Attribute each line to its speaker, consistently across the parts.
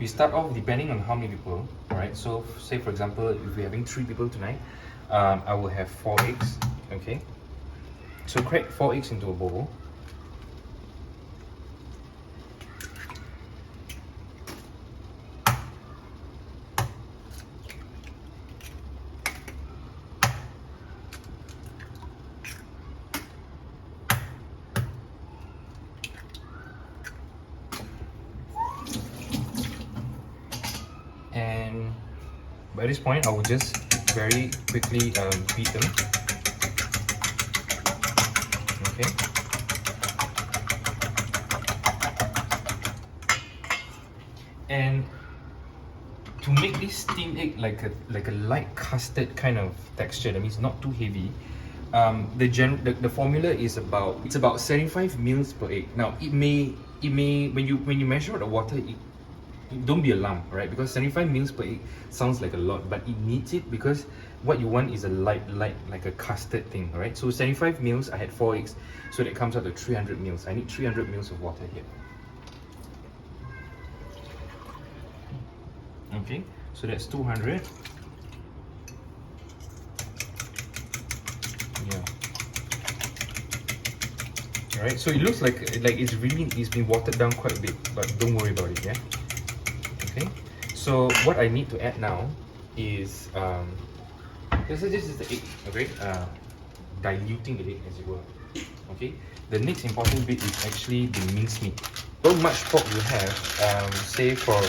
Speaker 1: we start off depending on how many people, alright? So say for example, if we're having 3 people tonight, I will have 4 eggs, okay? So crack 4 eggs into a bowl. And by this point, I will just very quickly beat them. Okay. And to make this steamed egg like a light custard kind of texture, that means not too heavy. The formula is about 75 mils per egg. Now it may when you measure the water, don't be alarmed, right? Because 75 mils per egg sounds like a lot, but it needs it because what you want is a light like a custard thing, right? So 75 mils, I had 4 eggs, so that comes out to 300 mils. I need 300 mils of water here. Okay, so that's 200. Yeah. Alright, so it looks like it's been watered down quite a bit, but don't worry about it, yeah? Okay, so what I need to add now is this is the egg, okay? Diluting the egg, as it were. Okay, the next important bit is actually the minced meat. How much pork you have, say for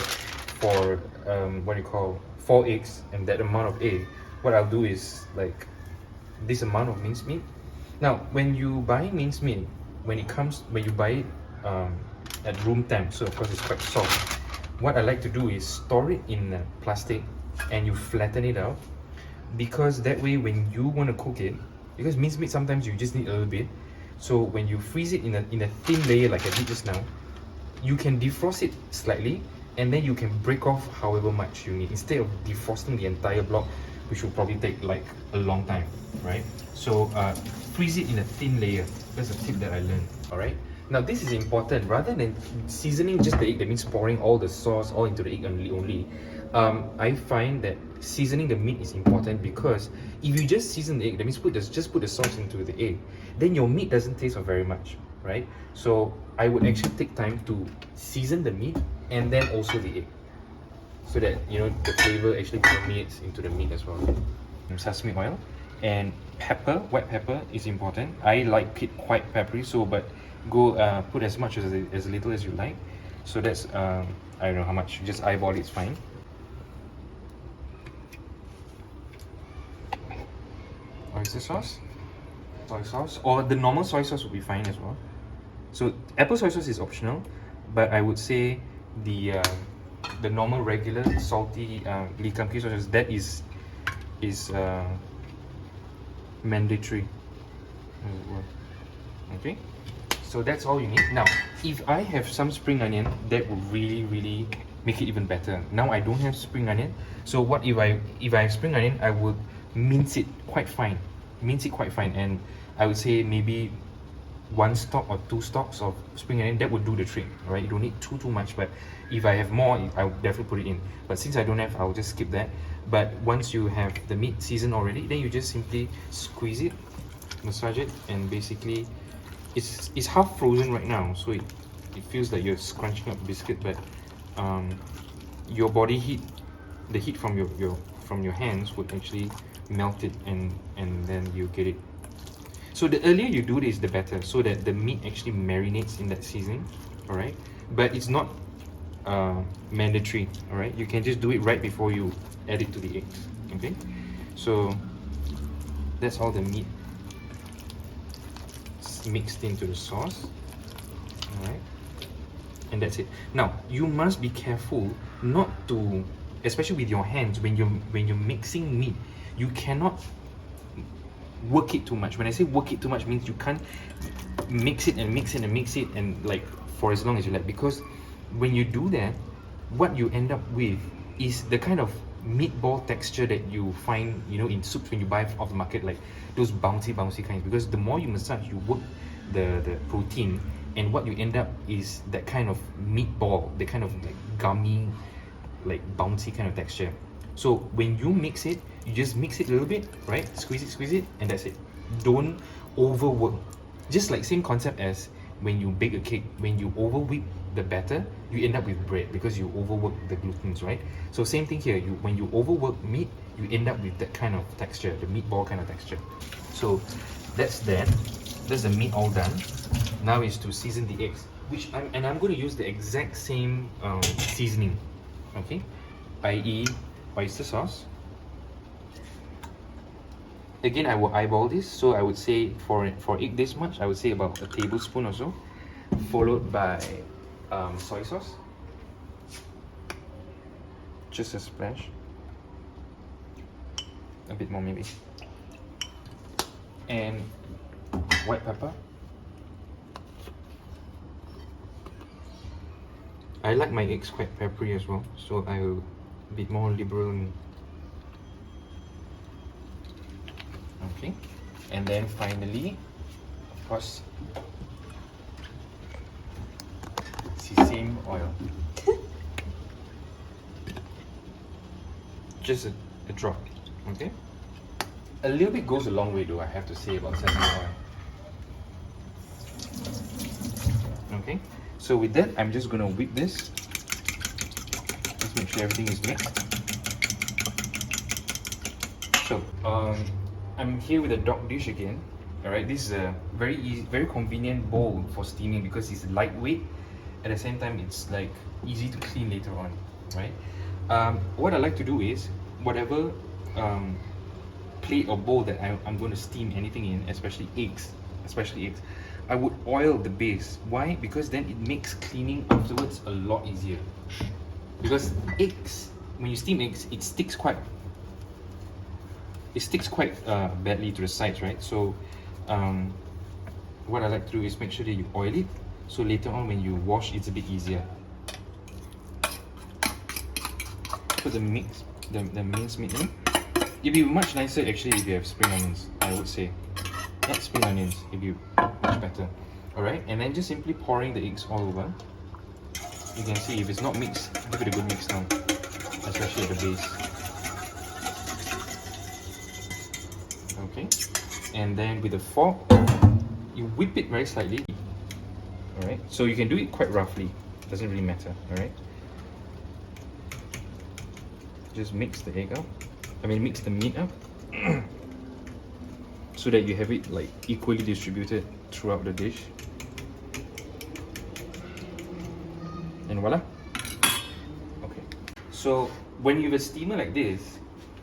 Speaker 1: what do you call 4 eggs and that amount of egg, what I'll do is like this amount of minced meat. Now, when you buy minced meat, when you buy it at room temp, so of course it's quite soft. What I like to do is store it in plastic and you flatten it out, because that way when you want to cook it, because minced meat sometimes you just need a little bit, so when you freeze it in a thin layer like I did just now, you can defrost it slightly and then you can break off however much you need instead of defrosting the entire block, which will probably take like a long time, right? So freeze it in a thin layer. That's a tip that I learned. All right, now this is important. Rather than seasoning just the egg, that means pouring all the sauce all into the egg only, I find that seasoning the meat is important, because if you just season the egg, that means just put the sauce into the egg, then your meat doesn't taste of very much, right? So I would actually take time to season the meat and then also the egg, so that you know the flavor actually permeates into the meat as well. Sesame oil and pepper, white pepper is important. I like it quite peppery, so but go put as much as little as you like. So that's I don't know how much, just eyeball it's fine. Oyster sauce, soy sauce, or the normal soy sauce would be fine as well. So apple soy sauce is optional, but I would say the normal regular salty Lee Kum Kee soy sauce, that is mandatory. Okay, so that's all you need. Now if I have some spring onion, that would really make it even better. Now I don't have spring onion, so what if I have spring onion, I would mince it quite fine, and I would say maybe 1 stalk or 2 stalks of spring onion. That would do the trick, right? You don't need too much, but if I have more, I will definitely put it in. But since I don't have, I'll just skip that. But once you have the meat seasoned already, then you just simply squeeze it, massage it, and basically it's half frozen right now, so it feels like you're scrunching up biscuit, but your body heat, the heat from your hands would actually melt it, and then you get it. So the earlier you do this, the better, so that the meat actually marinates in that seasoning. All right, but it's not mandatory. All right, you can just do it right before you add it to the eggs. Okay, so that's all the meat mixed into the sauce. All right, and that's it. Now you must be careful not to, especially with your hands, when you're mixing meat, you cannot work it too much. When I say work it too much, means you can't mix it and mix it and mix it and like for as long as you like, because when you do that, what you end up with is the kind of meatball texture that you find, you know, in soups when you buy off the market, like those bouncy kinds. Because the more you massage, you work the protein, and what you end up is that kind of meatball, the kind of like gummy like bouncy kind of texture. So when you mix it, you just mix it a little bit, right? Squeeze it, and that's it. Don't overwork. Just like same concept as when you bake a cake, when you overwhip the batter, you end up with bread because you overwork the glutens, right? So same thing here, when you overwork meat, you end up with that kind of texture, the meatball kind of texture. So that's that. That's the meat all done. Now is to season the eggs, I'm going to use the exact same seasoning, okay? i.e. oyster sauce. Again, I will eyeball this, so I would say for egg this much, I would say about a tablespoon or so, followed by soy sauce, just a splash, a bit more maybe, and white pepper. I like my eggs quite peppery as well, so I will be more liberal in. Okay, and then finally, of course, sesame oil. Just a drop, okay? A little bit goes a long way though, I have to say, about sesame oil. Okay, so with that, I'm just gonna whip this. Just make sure everything is mixed. So, I'm here with a dog dish again. Alright, this is a very easy, very convenient bowl for steaming because it's lightweight. At the same time, it's like easy to clean later on, right? What I like to do is, whatever plate or bowl that I'm going to steam anything in, especially eggs, I would oil the base. Why? Because then it makes cleaning afterwards a lot easier. Because eggs, when you steam eggs, it sticks quite badly to the sides, right? So what I like to do is make sure that you oil it, so later on when you wash, it's a bit easier. Put the minced meat in. It'd be much nicer actually if you have spring onions, I would say. Add spring onions, it'd be much better. Alright, and then just simply pouring the eggs all over. You can see if it's not mixed, give it a good mix now, especially at the base. Okay, and then with a fork, you whip it very slightly. Alright, so you can do it quite roughly, doesn't really matter. Alright, just mix the egg up, mix the meat up so that you have it like equally distributed throughout the dish. And voila. Okay, so when you have a steamer like this,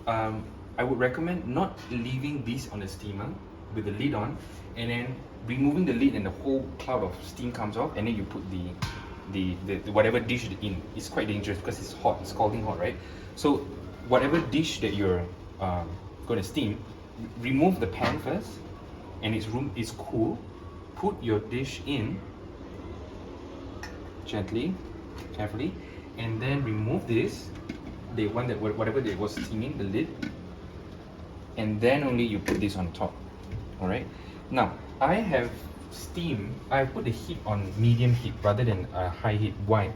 Speaker 1: I would recommend not leaving this on the steamer with the lid on, and then removing the lid and the whole cloud of steam comes off, and then you put the whatever dish in. It's quite dangerous because it's hot, it's scalding hot, right? So whatever dish that you're going to steam, remove the pan first, and its room is cool. Put your dish in gently, carefully, and then remove this, the one that whatever that was steaming, the lid, and then only you put this on top. Alright, now I have put the heat on medium heat rather than high heat. Why?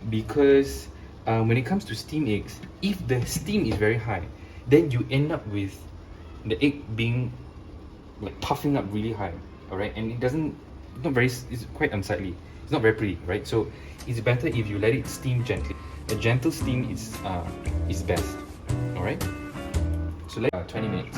Speaker 1: Because when it comes to steamed eggs, if the steam is very high, then you end up with the egg being like puffing up really high. Alright, and it's quite unsightly, it's not very pretty, right? So it's better if you let it steam gently. A gentle steam is best. Alright, so 20 minutes.